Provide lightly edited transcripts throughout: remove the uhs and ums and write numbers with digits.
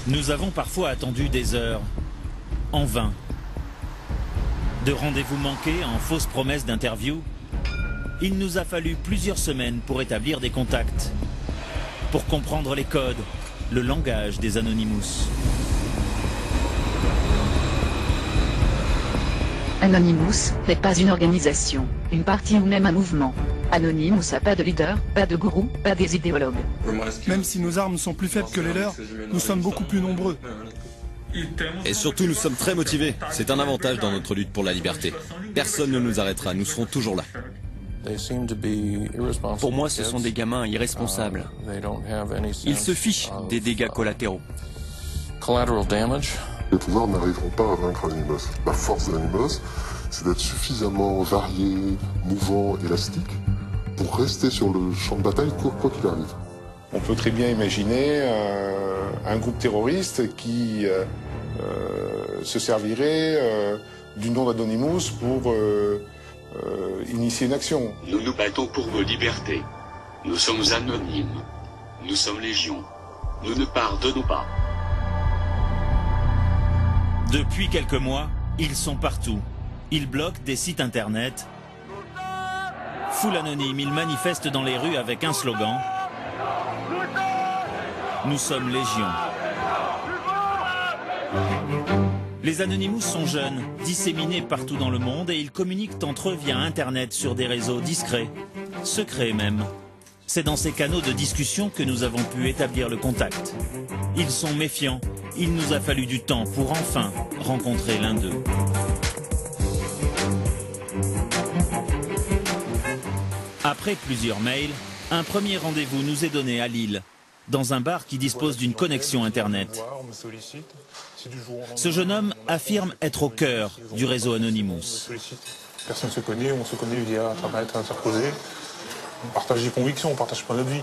Nous avons parfois attendu des heures, en vain. De rendez-vous manqués en fausses promesses d'interview, il nous a fallu plusieurs semaines pour établir des contacts, pour comprendre les codes, le langage des Anonymous. Anonymous n'est pas une organisation, une partie ou même un mouvement. Anonymous n'a pas de leader, pas de gourou, pas des idéologues. Même si nos armes sont plus faibles que les leurs, nous sommes beaucoup plus nombreux. Et surtout, nous sommes très motivés. C'est un avantage dans notre lutte pour la liberté. Personne ne nous arrêtera, nous serons toujours là. Pour moi, ce sont des gamins irresponsables. Ils se fichent des dégâts collatéraux. Les pouvoirs n'arriveront pas à vaincre Anonymous. La force d'Anonymous, c'est d'être suffisamment varié, mouvant, élastique, pour rester sur le champ de bataille quoi qu'il arrive. On peut très bien imaginer un groupe terroriste qui se servirait du nom d'Anonymous pour initier une action. Nous nous battons pour vos libertés. Nous sommes anonymes. Nous sommes légion. Nous ne pardonnons pas. Depuis quelques mois, ils sont partout. Ils bloquent des sites internet. Foule anonyme, ils manifestent dans les rues avec un slogan. Nous sommes légion. Les Anonymous sont jeunes, disséminés partout dans le monde et ils communiquent entre eux via Internet sur des réseaux discrets, secrets même. C'est dans ces canaux de discussion que nous avons pu établir le contact. Ils sont méfiants, il nous a fallu du temps pour enfin rencontrer l'un d'eux. Après plusieurs mails, un premier rendez-vous nous est donné à Lille, dans un bar qui dispose d'une connexion Internet. Ce jeune homme affirme être au cœur du réseau Anonymous. Personne ne se connaît, on se connaît via Internet interposé. On partage des convictions, on ne partage pas notre vie.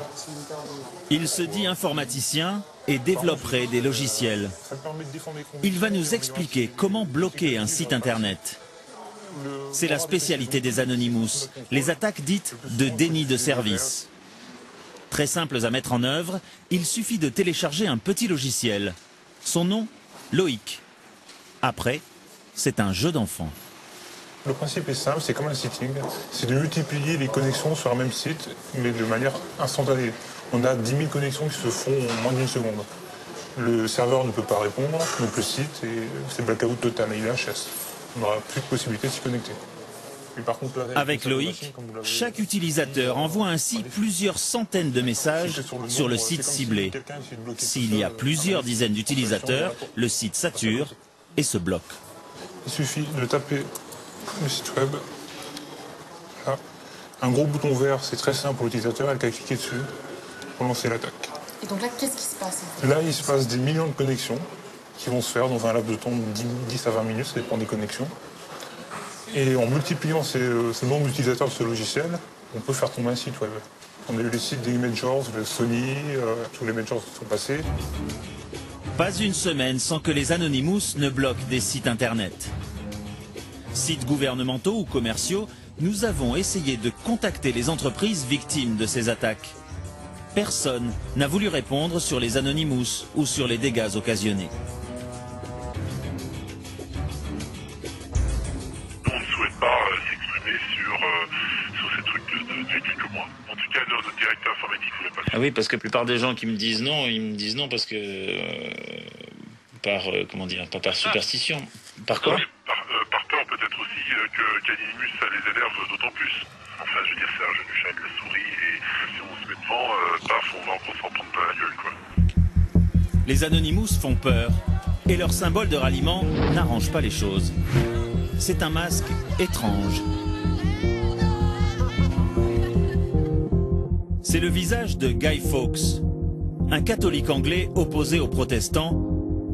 Il se dit informaticien et développerait des logiciels. Il va nous expliquer comment bloquer un site Internet. C'est la spécialité des Anonymous, les attaques dites de déni de service. Très simples à mettre en œuvre, il suffit de télécharger un petit logiciel. Son nom, Loïc. Après, c'est un jeu d'enfant. Le principe est simple, c'est comme un sitting. C'est de multiplier les connexions sur un même site, mais de manière instantanée. On a 10 000 connexions qui se font en moins d'une seconde. Le serveur ne peut pas répondre, donc le site, c'est blackout total, il est HS. On n'aura plus de possibilité de s'y connecter. Par contre, avec Loïc, chaque utilisateur envoie ainsi plusieurs centaines de messages sur le site ciblé. S'il y a plusieurs dizaines d'utilisateurs, le site sature et se bloque. Il suffit de taper le site web. Là. Un gros bouton vert, c'est très simple pour l'utilisateur, elle a qu'à cliquer dessus pour lancer l'attaque. Et donc là, qu'est-ce qui se passe en fait? Là, il se passe des millions de connexions qui vont se faire dans un laps de temps de 10 à 20 minutes, ça dépend des connexions. Et en multipliant ce nombre d'utilisateurs de ce logiciel, on peut faire tomber un site web. On a eu les sites des majors, de Sony, tous les majors qui sont passés. Pas une semaine sans que les Anonymous ne bloquent des sites internet. Sites gouvernementaux ou commerciaux, nous avons essayé de contacter les entreprises victimes de ces attaques. Personne n'a voulu répondre sur les Anonymous ou sur les dégâts occasionnés. Ah oui, parce que la plupart des gens qui me disent non, ils me disent non parce que comment dire, pas par superstition. Par quoi? Par peur peut-être aussi qu'Anonymous ça les énerve d'autant plus. Enfin, je veux dire, c'est un jeu du chat avec la souris et si on se met devant, paf, on va s'en prendre plein la gueule, quoi. Les Anonymous font peur et leur symbole de ralliement n'arrange pas les choses. C'est un masque étrange. C'est le visage de Guy Fawkes, un catholique anglais opposé aux protestants,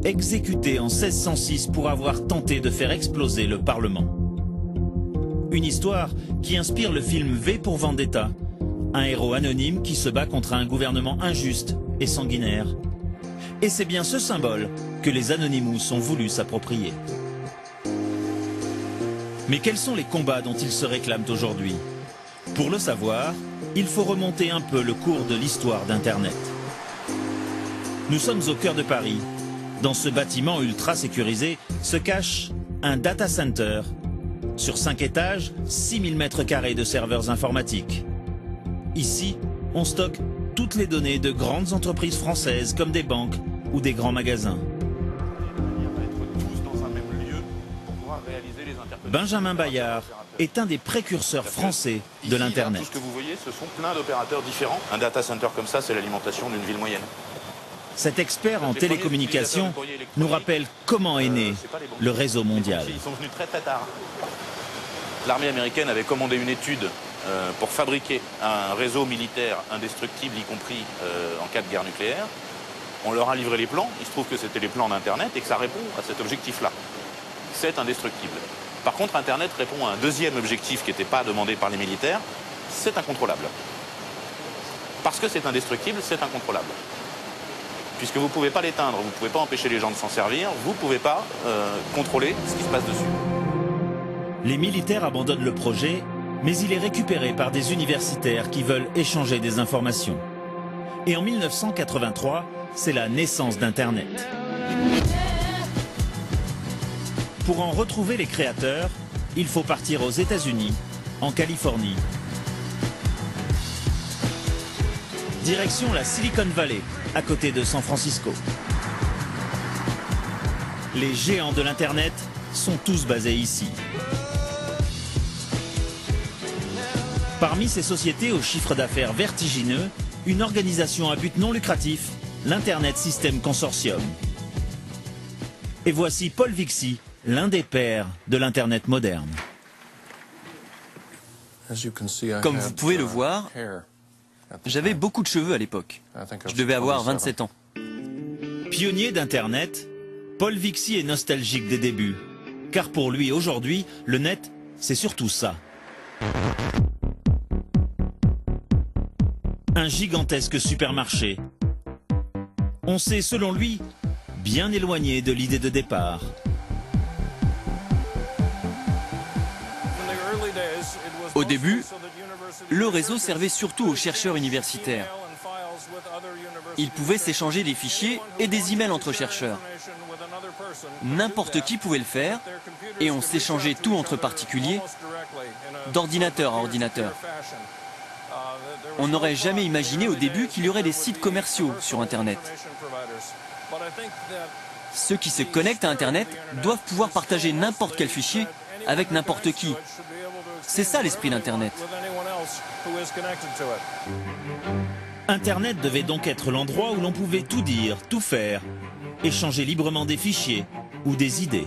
exécuté en 1606 pour avoir tenté de faire exploser le Parlement. Une histoire qui inspire le film V pour Vendetta, un héros anonyme qui se bat contre un gouvernement injuste et sanguinaire. Et c'est bien ce symbole que les Anonymous ont voulu s'approprier. Mais quels sont les combats dont ils se réclament aujourd'hui? Pour le savoir, il faut remonter un peu le cours de l'histoire d'Internet. Nous sommes au cœur de Paris, Dans ce bâtiment ultra sécurisé se cache un data center. Sur 5 étages, 6000 mètres carrés de serveurs informatiques. Ici, on stocke toutes les données de grandes entreprises françaises comme des banques ou des grands magasins. Benjamin Bayard est un des précurseurs français de l'Internet. Tout ce que vous voyez, ce sont plein d'opérateurs différents. Un data center comme ça, c'est l'alimentation d'une ville moyenne. Cet expert en télécommunications nous rappelle comment est né le réseau mondial. Ils sont venus très très tard. L'armée américaine avait commandé une étude pour fabriquer un réseau militaire indestructible, y compris en cas de guerre nucléaire. On leur a livré les plans, il se trouve que c'était les plans d'Internet et que ça répond à cet objectif-là. C'est indestructible. Par contre, Internet répond à un deuxième objectif qui n'était pas demandé par les militaires, c'est incontrôlable. Parce que c'est indestructible, c'est incontrôlable. Puisque vous ne pouvez pas l'éteindre, vous ne pouvez pas empêcher les gens de s'en servir, vous ne pouvez pas contrôler ce qui se passe dessus. Les militaires abandonnent le projet, mais il est récupéré par des universitaires qui veulent échanger des informations. Et en 1983, c'est la naissance d'Internet. Pour en retrouver les créateurs, il faut partir aux États-Unis, en Californie. Direction la Silicon Valley, à côté de San Francisco. Les géants de l'Internet sont tous basés ici. Parmi ces sociétés au chiffre d'affaires vertigineux, une organisation à but non lucratif, l'Internet System Consortium. Et voici Paul Vixie, l'un des pères de l'Internet moderne. Comme vous pouvez le voir, j'avais beaucoup de cheveux à l'époque. Je devais avoir 27 ans. Pionnier d'Internet, Paul Vixie est nostalgique des débuts. Car pour lui, aujourd'hui, le net, c'est surtout ça. Un gigantesque supermarché. On s'est, selon lui, bien éloigné de l'idée de départ. Au début, le réseau servait surtout aux chercheurs universitaires. Ils pouvaient s'échanger des fichiers et des emails entre chercheurs. N'importe qui pouvait le faire et on s'échangeait tout entre particuliers, d'ordinateur à ordinateur. On n'aurait jamais imaginé au début qu'il y aurait des sites commerciaux sur Internet. Ceux qui se connectent à Internet doivent pouvoir partager n'importe quel fichier avec n'importe qui. C'est ça l'esprit d'Internet. Internet devait donc être l'endroit où l'on pouvait tout dire, tout faire, échanger librement des fichiers ou des idées.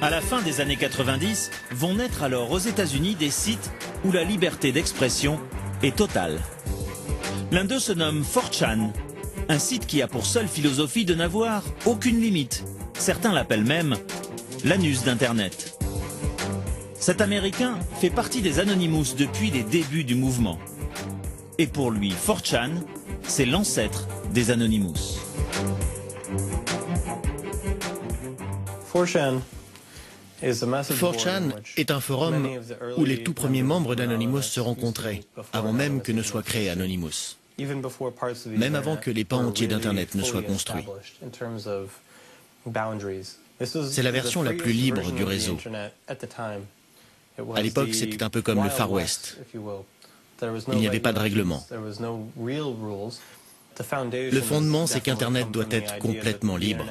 À la fin des années 90, vont naître alors aux États-Unis des sites où la liberté d'expression est totale. L'un d'eux se nomme 4chan, un site qui a pour seule philosophie de n'avoir aucune limite. Certains l'appellent même l'anus d'Internet. Cet Américain fait partie des Anonymous depuis les débuts du mouvement. Et pour lui, 4chan, c'est l'ancêtre des Anonymous. 4chan est un forum où les tout premiers membres d'Anonymous se rencontraient, avant même que ne soit créé Anonymous, même avant que les pans entiers d'Internet ne soient construits. C'est la version la plus libre du réseau. À l'époque, c'était un peu comme le Far West. Il n'y avait pas de règlement. Le fondement, c'est qu'Internet doit être complètement libre.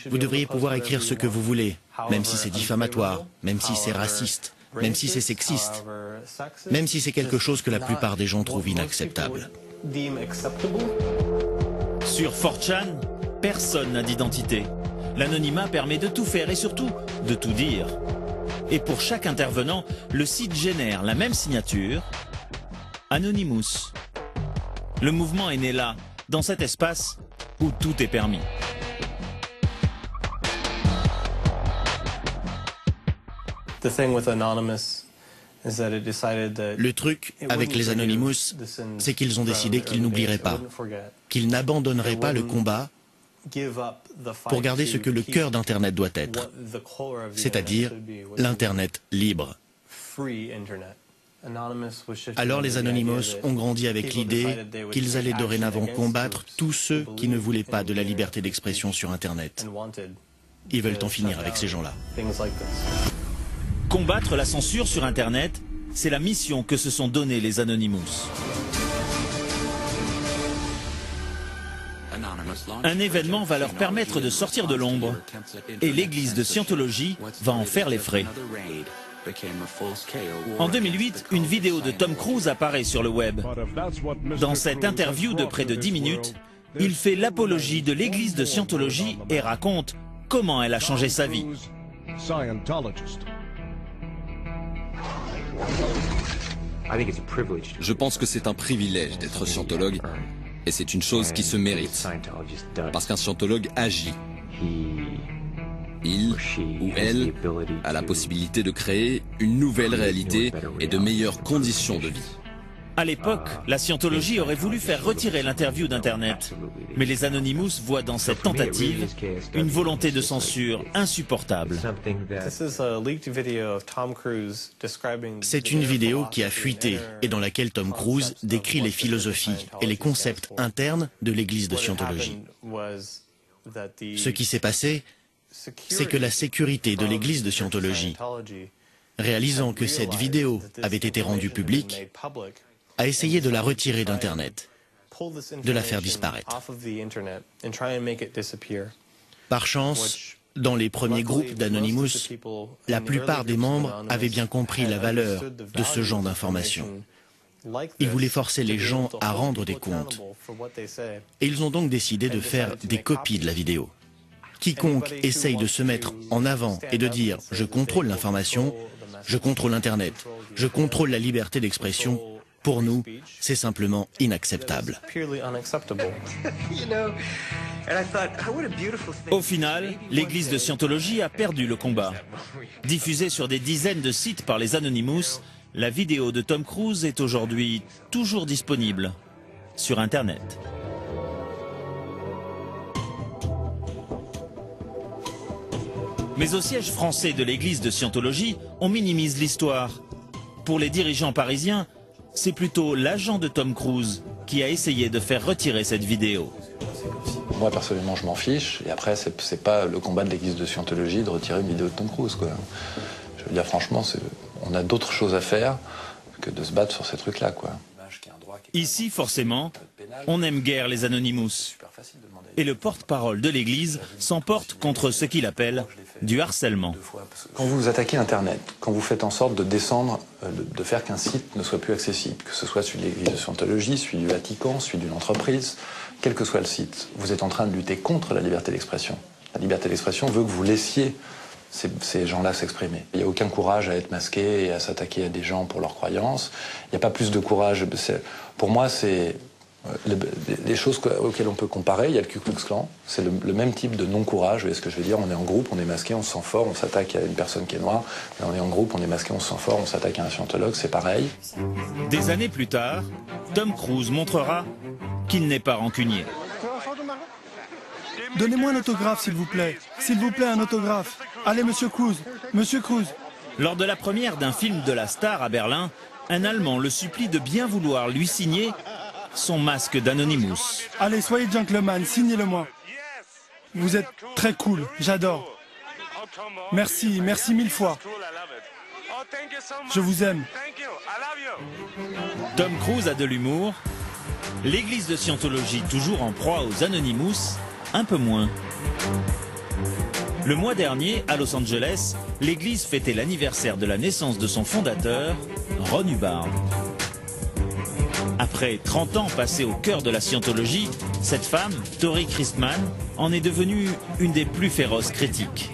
Vous devriez pouvoir écrire ce que vous voulez, même si c'est diffamatoire, même si c'est raciste, même si c'est sexiste, même si c'est quelque chose que la plupart des gens trouvent inacceptable. Sur 4chan, personne n'a d'identité. L'anonymat permet de tout faire et surtout de tout dire. Et pour chaque intervenant, le site génère la même signature, Anonymous. Le mouvement est né là, dans cet espace où tout est permis. Le truc avec les Anonymous, c'est qu'ils ont décidé qu'ils n'oublieraient pas, qu'ils n'abandonneraient pas le combat pour garder ce que le cœur d'Internet doit être, c'est-à-dire l'Internet libre. Alors les Anonymous ont grandi avec l'idée qu'ils allaient dorénavant combattre tous ceux qui ne voulaient pas de la liberté d'expression sur Internet. Ils veulent en finir avec ces gens-là. Combattre la censure sur Internet, c'est la mission que se sont donnés les Anonymous. Un événement va leur permettre de sortir de l'ombre et l'église de Scientologie va en faire les frais. En 2008, une vidéo de Tom Cruise apparaît sur le web. Dans cette interview de près de 10 minutes, il fait l'apologie de l'église de Scientologie et raconte comment elle a changé sa vie. Je pense que c'est un privilège d'être scientologue et c'est une chose qui se mérite. Parce qu'un scientologue agit. Il ou elle a la possibilité de créer une nouvelle réalité et de meilleures conditions de vie. À l'époque, la Scientologie aurait voulu faire retirer l'interview d'Internet. Mais les Anonymous voient dans cette tentative une volonté de censure insupportable. C'est une vidéo qui a fuité et dans laquelle Tom Cruise décrit les philosophies et les concepts internes de l'église de Scientologie. Ce qui s'est passé, c'est que la sécurité de l'église de Scientologie, réalisant que cette vidéo avait été rendue publique, a essayé de la retirer d'Internet, de la faire disparaître. Par chance, dans les premiers groupes d'Anonymous, la plupart des membres avaient bien compris la valeur de ce genre d'informations. Ils voulaient forcer les gens à rendre des comptes. Et ils ont donc décidé de faire des copies de la vidéo. Quiconque essaye de se mettre en avant et de dire « je contrôle l'information, je contrôle Internet, je contrôle la liberté d'expression », pour nous, c'est simplement inacceptable. Au final, l'église de Scientologie a perdu le combat. Diffusée sur des dizaines de sites par les Anonymous, la vidéo de Tom Cruise est aujourd'hui toujours disponible sur Internet. Mais au siège français de l'église de Scientologie, on minimise l'histoire. Pour les dirigeants parisiens, c'est plutôt l'agent de Tom Cruise qui a essayé de faire retirer cette vidéo. Moi, personnellement, je m'en fiche. Et après, c'est pas le combat de l'église de Scientologie de retirer une vidéo de Tom Cruise, quoi. Je veux dire, franchement, on a d'autres choses à faire que de se battre sur ces trucs-là, quoi. Ici, forcément, on n'aime guère les Anonymous. Et le porte-parole de l'Église s'emporte contre ce qu'il appelle du harcèlement. Quand vous attaquez Internet, quand vous faites en sorte de descendre, de faire qu'un site ne soit plus accessible, que ce soit celui de l'Église de Scientologie, celui du Vatican, celui d'une entreprise, quel que soit le site, vous êtes en train de lutter contre la liberté d'expression. La liberté d'expression veut que vous laissiez ces gens-là s'exprimer. Il n'y a aucun courage à être masqué et à s'attaquer à des gens pour leurs croyances. Il n'y a pas plus de courage. Pour moi, c'est les choses auxquelles on peut comparer. Il y a le Ku Klux Klan. C'est le même type de non-courage. Vous voyez ce que je veux dire? On est en groupe, on est masqué, on se sent fort, on s'attaque à une personne qui est noire. Et on est en groupe, on est masqué, on se sent fort, on s'attaque à un scientologue. C'est pareil. Des années plus tard, Tom Cruise montrera qu'il n'est pas rancunier. Donnez-moi un autographe, s'il vous plaît. S'il vous plaît, un autographe. Allez, monsieur Cruise. Monsieur Cruise. Lors de la première d'un film de la star à Berlin, un Allemand le supplie de bien vouloir lui signer son masque d'Anonymous. Allez, soyez gentleman, signez-le-moi. Vous êtes très cool, j'adore. Merci, merci mille fois. Je vous aime. Tom Cruise a de l'humour. L'église de Scientologie, toujours en proie aux Anonymous, un peu moins. Le mois dernier, à Los Angeles, l'église fêtait l'anniversaire de la naissance de son fondateur, Ron Hubbard. Après 30 ans passés au cœur de la Scientologie, cette femme, Tori Christman, en est devenue une des plus féroces critiques.